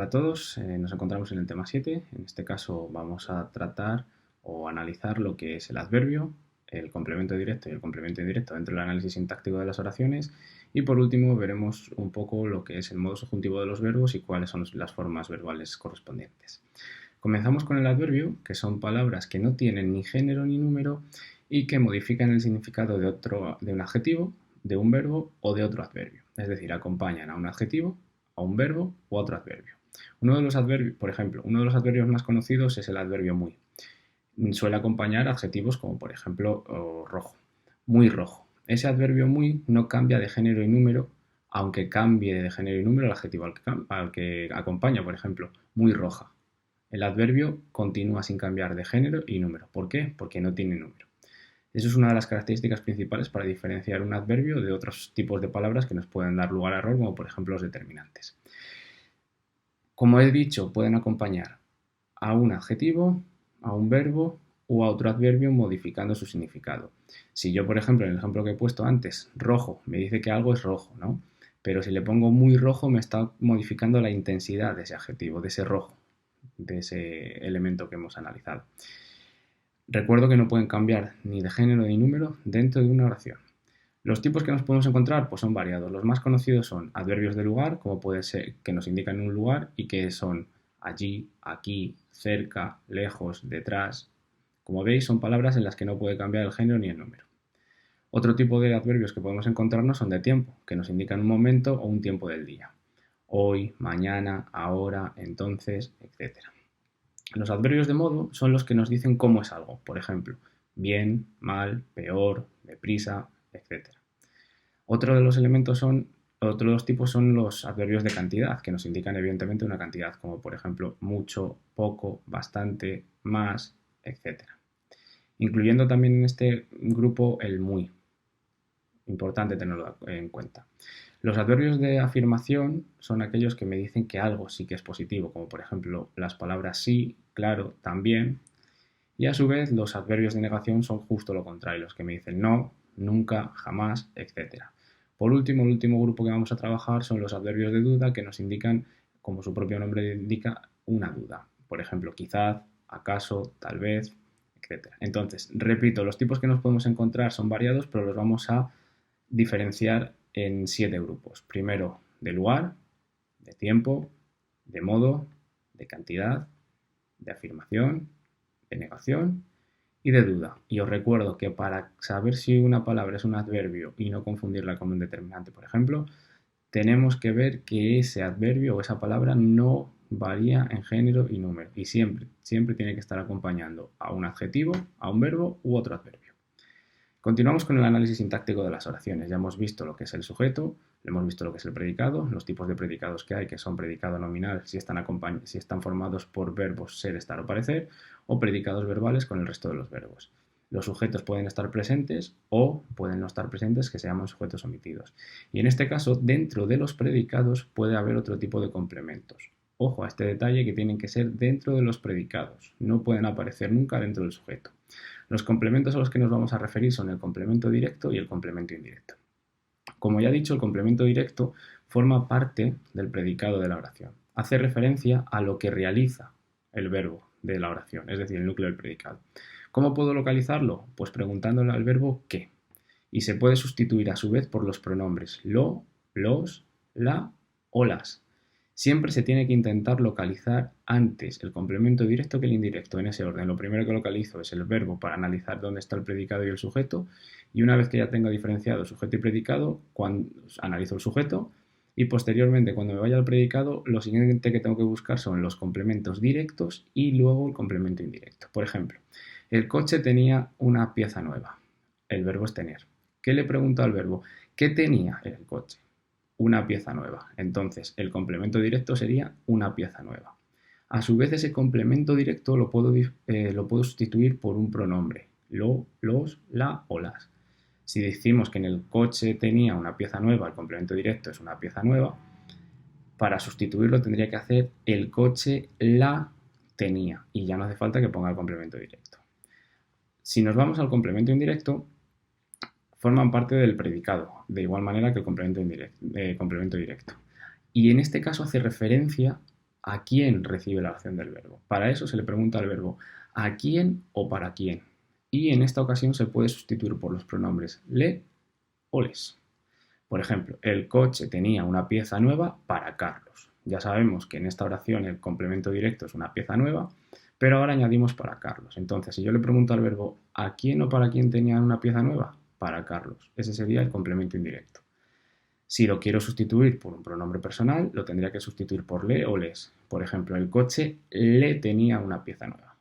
a todos, nos encontramos en el tema 7. En este caso vamos a tratar o analizar lo que es el adverbio, el complemento directo y el complemento indirecto dentro del análisis sintáctico de las oraciones. Y por último veremos un poco lo que es el modo subjuntivo de los verbos y cuáles son las formas verbales correspondientes. Comenzamos con el adverbio, que son palabras que no tienen ni género ni número y que modifican el significado de un adjetivo, de un verbo o de otro adverbio. Es decir, acompañan a un adjetivo, a un verbo o a otro adverbio. Uno de los adverbios, por ejemplo, uno de los adverbios más conocidos es el adverbio muy. Suele acompañar adjetivos como, por ejemplo, rojo, muy rojo. Ese adverbio muy no cambia de género y número, aunque cambie de género y número el adjetivo al que acompaña, por ejemplo, muy roja. El adverbio continúa sin cambiar de género y número. ¿Por qué? Porque no tiene número. Eso es una de las características principales para diferenciar un adverbio de otros tipos de palabras que nos pueden dar lugar a error, como por ejemplo los determinantes. Como he dicho, pueden acompañar a un adjetivo, a un verbo o a otro adverbio modificando su significado. Si yo, por ejemplo, en el ejemplo que he puesto antes, rojo, me dice que algo es rojo, ¿no? Pero si le pongo muy rojo, me está modificando la intensidad de ese adjetivo, de ese rojo, de ese elemento que hemos analizado. Recuerdo que no pueden cambiar ni de género ni número dentro de una oración. Los tipos que nos podemos encontrar pues son variados. Los más conocidos son adverbios de lugar, como puede ser que nos indican un lugar y que son allí, aquí, cerca, lejos, detrás. Como veis, son palabras en las que no puede cambiar el género ni el número. Otro tipo de adverbios que podemos encontrarnos son de tiempo, que nos indican un momento o un tiempo del día. Hoy, mañana, ahora, entonces, etc. Los adverbios de modo son los que nos dicen cómo es algo. Por ejemplo, bien, mal, peor, deprisa, etc. Otro de los tipos son los adverbios de cantidad, que nos indican evidentemente una cantidad, como por ejemplo mucho, poco, bastante, más, etc. Incluyendo también en este grupo el muy. Importante tenerlo en cuenta. Los adverbios de afirmación son aquellos que me dicen que algo sí que es positivo, como por ejemplo las palabras sí, claro, también. Y a su vez los adverbios de negación son justo lo contrario, los que me dicen no, nunca, jamás, etc. Por último, el último grupo que vamos a trabajar son los adverbios de duda, que nos indican, como su propio nombre indica, una duda. Por ejemplo, quizás, acaso, tal vez, etc. Entonces, repito, los tipos que nos podemos encontrar son variados, pero los vamos a diferenciar en 7 grupos. Primero, de lugar, de tiempo, de modo, de cantidad, de afirmación, de negación y de duda. Y os recuerdo que para saber si una palabra es un adverbio y no confundirla con un determinante, por ejemplo, tenemos que ver que ese adverbio o esa palabra no varía en género y número y siempre tiene que estar acompañando a un adjetivo, a un verbo u otro adverbio. Continuamos con el análisis sintáctico de las oraciones. Ya hemos visto lo que es el sujeto, hemos visto lo que es el predicado, los tipos de predicados que hay, que son predicado nominal si están formados por verbos ser, estar o parecer, o predicados verbales con el resto de los verbos. Los sujetos pueden estar presentes o pueden no estar presentes, que se llaman sujetos omitidos. Y en este caso, dentro de los predicados puede haber otro tipo de complementos. Ojo a este detalle, que tienen que ser dentro de los predicados, no pueden aparecer nunca dentro del sujeto. Los complementos a los que nos vamos a referir son el complemento directo y el complemento indirecto. Como ya he dicho, el complemento directo forma parte del predicado de la oración. Hace referencia a lo que realiza el verbo de la oración, es decir, el núcleo del predicado. ¿Cómo puedo localizarlo? Pues preguntándole al verbo qué. Y se puede sustituir a su vez por los pronombres lo, los, la o las. Siempre se tiene que intentar localizar antes el complemento directo que el indirecto, en ese orden. Lo primero que localizo es el verbo para analizar dónde está el predicado y el sujeto, y una vez que ya tenga diferenciado sujeto y predicado, analizo el sujeto, y posteriormente, cuando me vaya al predicado, lo siguiente que tengo que buscar son los complementos directos y luego el complemento indirecto. Por ejemplo, el coche tenía una pieza nueva. El verbo es tener. ¿Qué le pregunto al verbo? ¿Qué tenía el coche? Una pieza nueva. Entonces, el complemento directo sería una pieza nueva. A su vez, ese complemento directo lo puedo sustituir por un pronombre. Lo, los, la o las. Si decimos que en el coche tenía una pieza nueva, el complemento directo es una pieza nueva, para sustituirlo tendría que hacer el coche la tenía. Y ya no hace falta que ponga el complemento directo. Si nos vamos al complemento indirecto, forman parte del predicado, de igual manera que el complemento directo. Y en este caso hace referencia ¿A quién recibe la acción del verbo? Para eso se le pregunta al verbo ¿a quién o para quién? Y en esta ocasión se puede sustituir por los pronombres le o les. Por ejemplo, el coche tenía una pieza nueva para Carlos. Ya sabemos que en esta oración el complemento directo es una pieza nueva, pero ahora añadimos para Carlos. Entonces, si yo le pregunto al verbo ¿a quién o para quién tenía una pieza nueva? Para Carlos. Ese sería el complemento indirecto. Si lo quiero sustituir por un pronombre personal, lo tendría que sustituir por le o les. Por ejemplo, el coche le tenía una pieza nueva.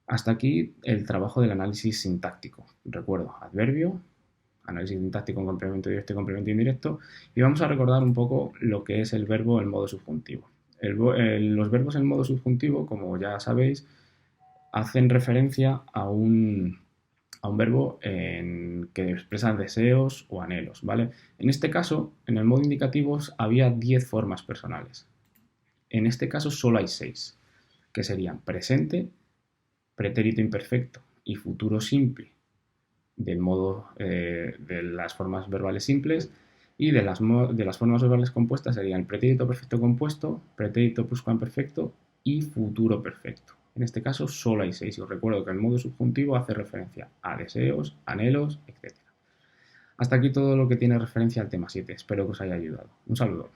Hasta aquí el trabajo del análisis sintáctico. Recuerdo, adverbio, análisis sintáctico en complemento directo y complemento indirecto, y vamos a recordar un poco lo que es el verbo en modo subjuntivo. Los verbos en modo subjuntivo, como ya sabéis, hacen referencia a un verbo que expresa deseos o anhelos, ¿vale? En este caso, en el modo indicativo había 10 formas personales. En este caso solo hay 6, que serían presente, pretérito imperfecto y futuro simple del modo de las formas verbales simples, y de las formas verbales compuestas serían pretérito perfecto compuesto, pretérito pluscuamperfecto y futuro perfecto. En este caso solo hay 6 y os recuerdo que el modo subjuntivo hace referencia a deseos, anhelos, etc. Hasta aquí todo lo que tiene referencia al tema 7. Espero que os haya ayudado. Un saludo.